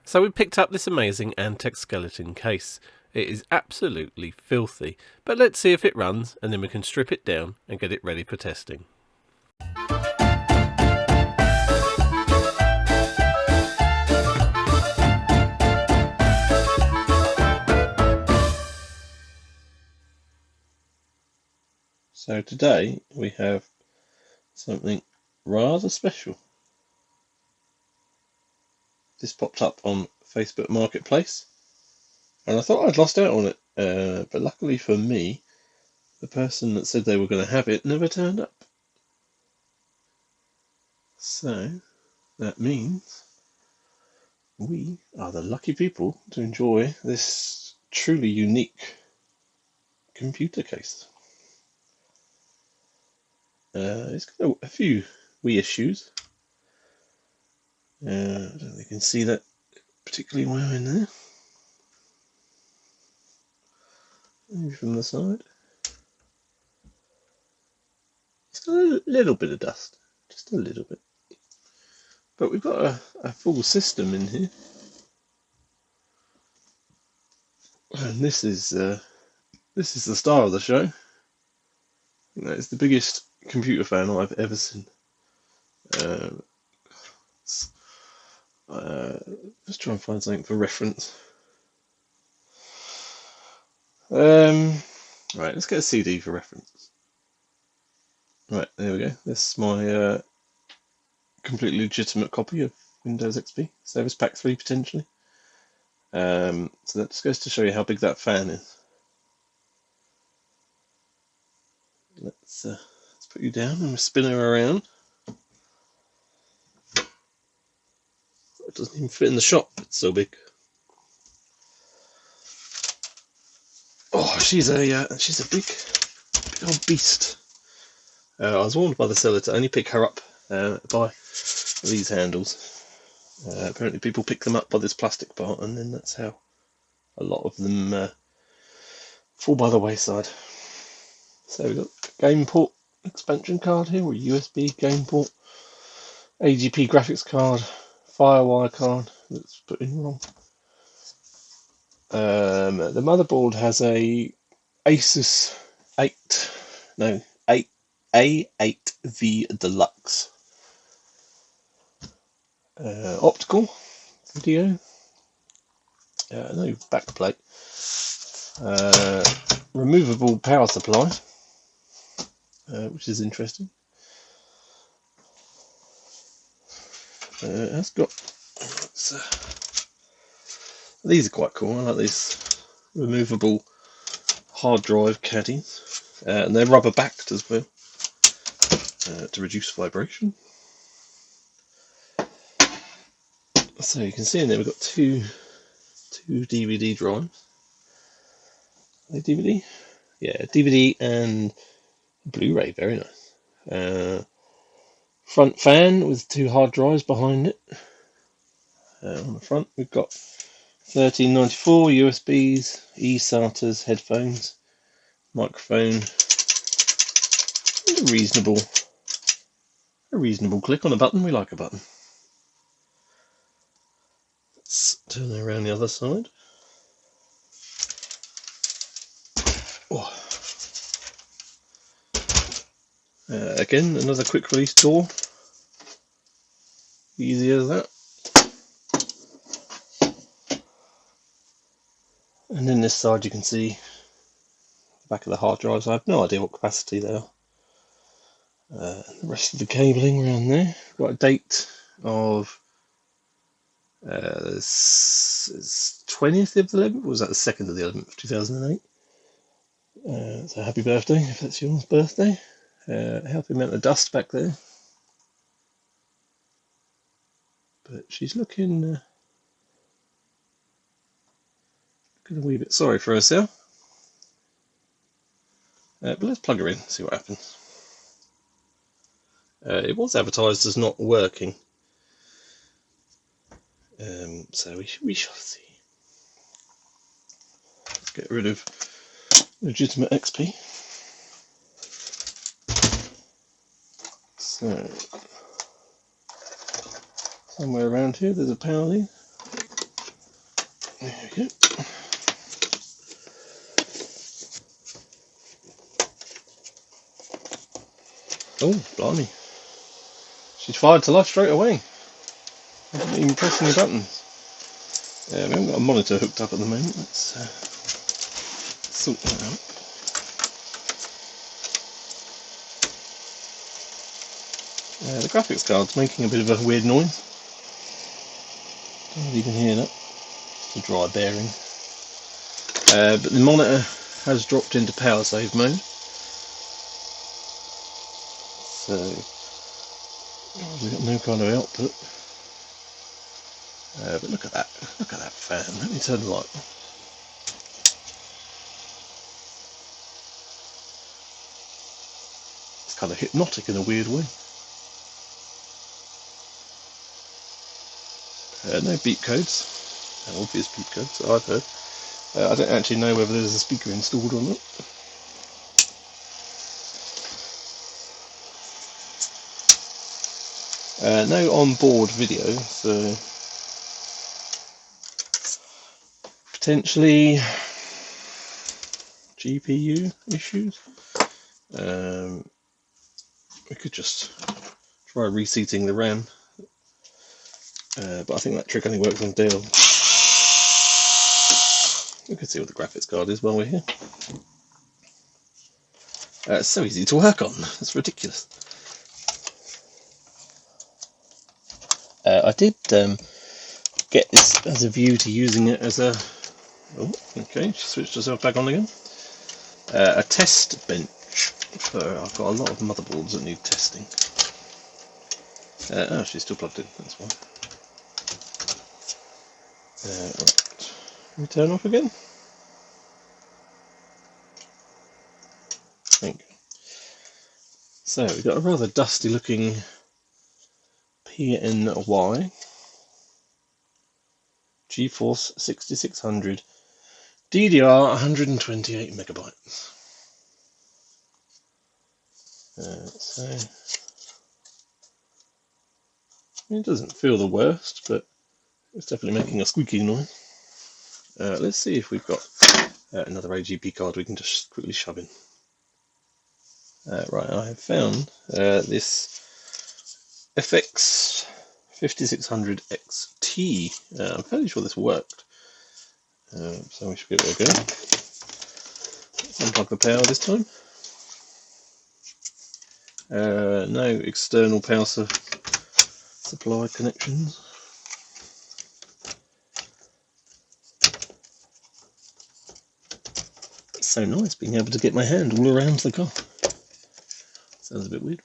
So we picked up this amazing Antec Skeleton case. It is absolutely filthy, but let's see if it runs and then we can strip it down and get it ready for testing. So today we have something rather special. This popped up on Facebook Marketplace and I thought I'd lost out on it, but luckily for me, the person that said they were going to have it never turned up. So that means we are the lucky people to enjoy this truly unique computer case. It's got a few wee issues. I don't think you can see that particularly well in there. Maybe from the side. It's got a little bit of dust, just a little bit. But we've got a full system in here. And this is the star of the show. It's the biggest computer fan I've ever seen. Let's try and find something for reference. Right, let's get a CD for reference. Right, there we go. This is my completely legitimate copy of Windows XP, Service Pack 3 potentially. So that just goes to show you how big that fan is. Let's put you down and we'll spin her around. It doesn't even fit in the shop, it's so big. Oh, she's a big old beast. I was warned by the seller to only pick her up by these handles. Apparently people pick them up by this plastic part, and then that's how a lot of them fall by the wayside. So we've got a game port expansion card here, or USB game port, AGP graphics card, Firewire card that's put in wrong. The motherboard has a Asus A8V Deluxe. Optical video, no backplate, removable power supply, which is interesting. It has got, these are quite cool. I like these removable hard drive caddies, and they're rubber backed as well to reduce vibration. So you can see in there we've got two DVD drives. Are they DVD? Yeah, DVD and Blu-ray, very nice. Front fan with two hard drives behind it. On the front we've got 1394 USBs, eSATAs, headphones, microphone, a reasonable click on a button. We like a button. Let's turn it around the other side. Oh. Again, another quick release door. Easy as that. And then this side you can see the back of the hard drives. I have no idea what capacity they are. The rest of the cabling around there. Got a date of 20th of the 11th, or was that the 2nd of the 11th, 2008? So happy birthday if that's your birthday. Healthy amount of dust back there. But she's looking a wee bit sorry for herself. But let's plug her in, see what happens. It was advertised as not working. So we shall see. Let's get rid of legitimate XP. So somewhere around here there's a power lead. There we go. Oh, blimey. She's fired to life straight away. I haven't even pressed any buttons. We haven't got a monitor hooked up at the moment. Let's sort that out. The graphics card's making a bit of a weird noise. Don't know if you can hear that. It's a dry bearing. But the monitor has dropped into power save mode. So we've got no kind of output. But look at that fan. Let me turn the light on. It's kind of hypnotic in a weird way. No beep codes. No obvious beep codes that I've heard. I don't actually know whether there's a speaker installed or not. No on-board video, so potentially GPU issues. We could just try reseating the RAM, but I think that trick only works on Dell. We can see what the graphics card is while we're here. It's so easy to work on, it's ridiculous. I did get this as a view to using it as a... Oh, okay, she switched herself back on again. A test bench. I've got a lot of motherboards that need testing. Oh, she's still plugged in, that's why. Right. Can we turn off again? Thank you. So we've got a rather dusty looking PNY GeForce 6600 DDR 128 megabytes. So it doesn't feel the worst, but it's definitely making a squeaky noise. Let's see if we've got another AGP card we can just quickly shove in. Right, I have found this FX 5600 XT. I'm fairly sure this worked, so we should give it a go. Let's unplug the power this time. No external power supply connections. It's so nice being able to get my hand all around the car. Sounds a bit weird.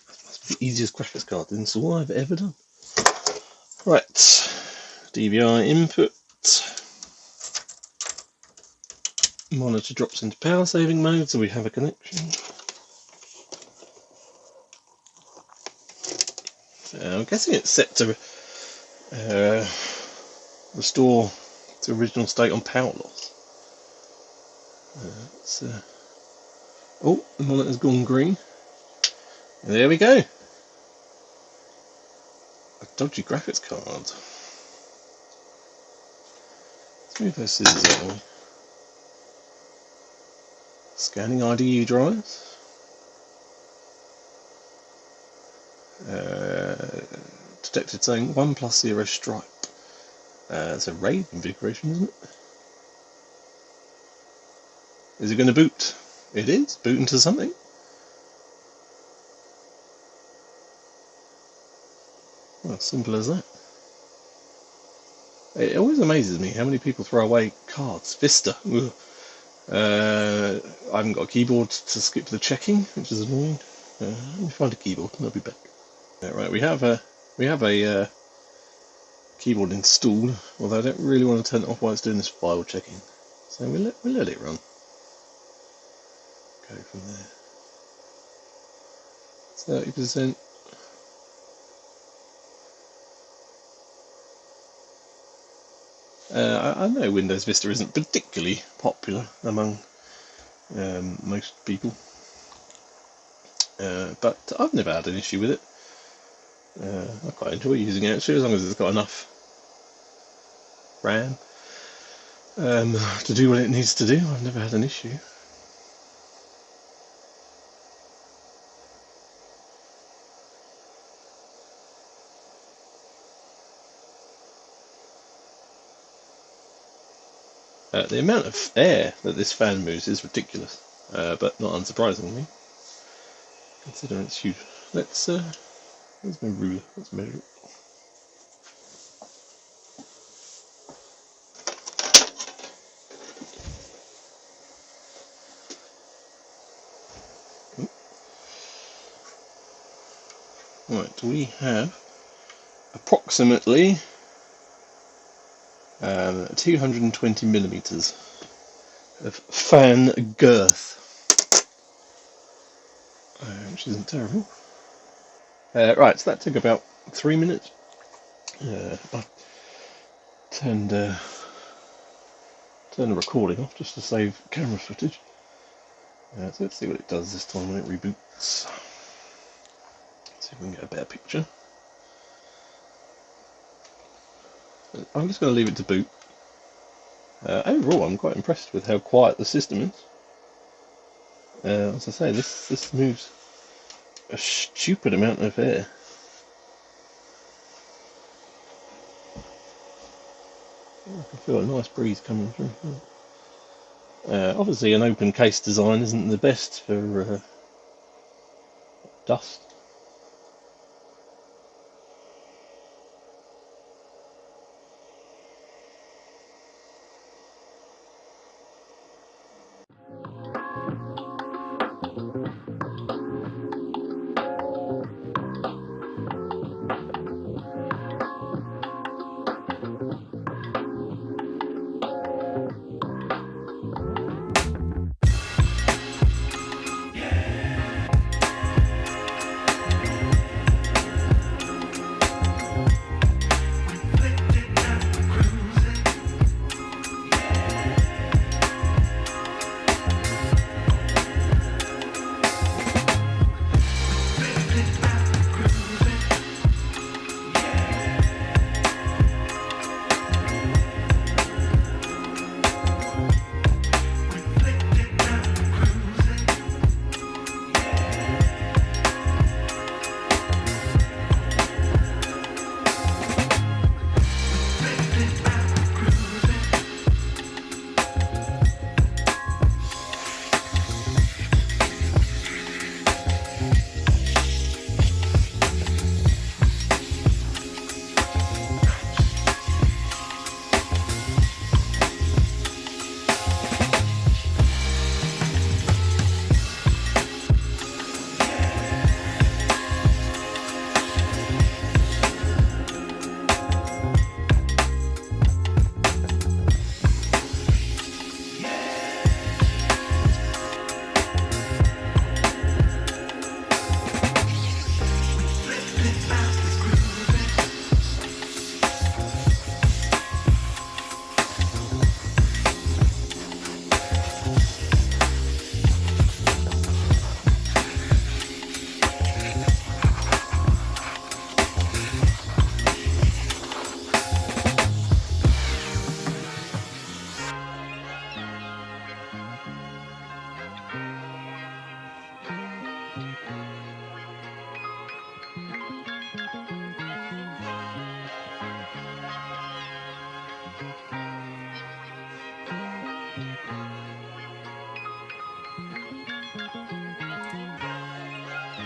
Must be the easiest graphics card install I've ever done. Right, DVI input. Monitor drops into power saving mode, so we have a connection. So I'm guessing it's set to restore to original state on power loss. Oh, the monitor's gone green. And there we go. A dodgy graphics card. Let's move those scissors out of the way. Scanning IDE drives. Detected saying 1+0 stripe. It's a RAID configuration, isn't it? Is it going to boot? It is. Boot into something. Well, simple as that. It always amazes me how many people throw away cards. Vista. I haven't got a keyboard to skip the checking, which is annoying. Let me find a keyboard and I'll be back. Right, we have a keyboard installed, although I don't really want to turn it off while it's doing this file checking. So we'll let it run. Go from there. 30%. I know Windows Vista isn't particularly popular among most people, but I've never had an issue with it. I quite enjoy using it actually, as long as it's got enough RAM to do what it needs to do. I've never had an issue. The amount of air that this fan moves is ridiculous, but not unsurprisingly, considering it's huge. Where's my ruler? Let's measure it. Right, we have approximately 220 millimeters of fan girth, which isn't terrible. Right, so that took about 3 minutes. I turned the recording off just to save camera footage. So let's see what it does this time when it reboots. Let's see if we can get a better picture. I'm just going to leave it to boot. Overall, I'm quite impressed with how quiet the system is. As I say, this moves a stupid amount of air. I can feel a nice breeze coming through. Obviously, an open case design isn't the best for dust.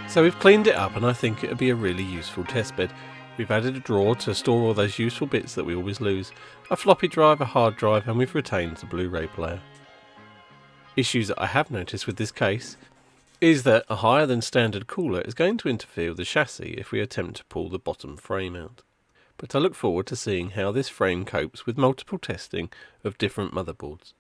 So we've cleaned it up and I think it would be a really useful testbed. We've added a drawer to store all those useful bits that we always lose, a floppy drive, a hard drive, and we've retained the Blu-ray player. Issues that I have noticed with this case is that a higher than standard cooler is going to interfere with the chassis if we attempt to pull the bottom frame out. But I look forward to seeing how this frame copes with multiple testing of different motherboards.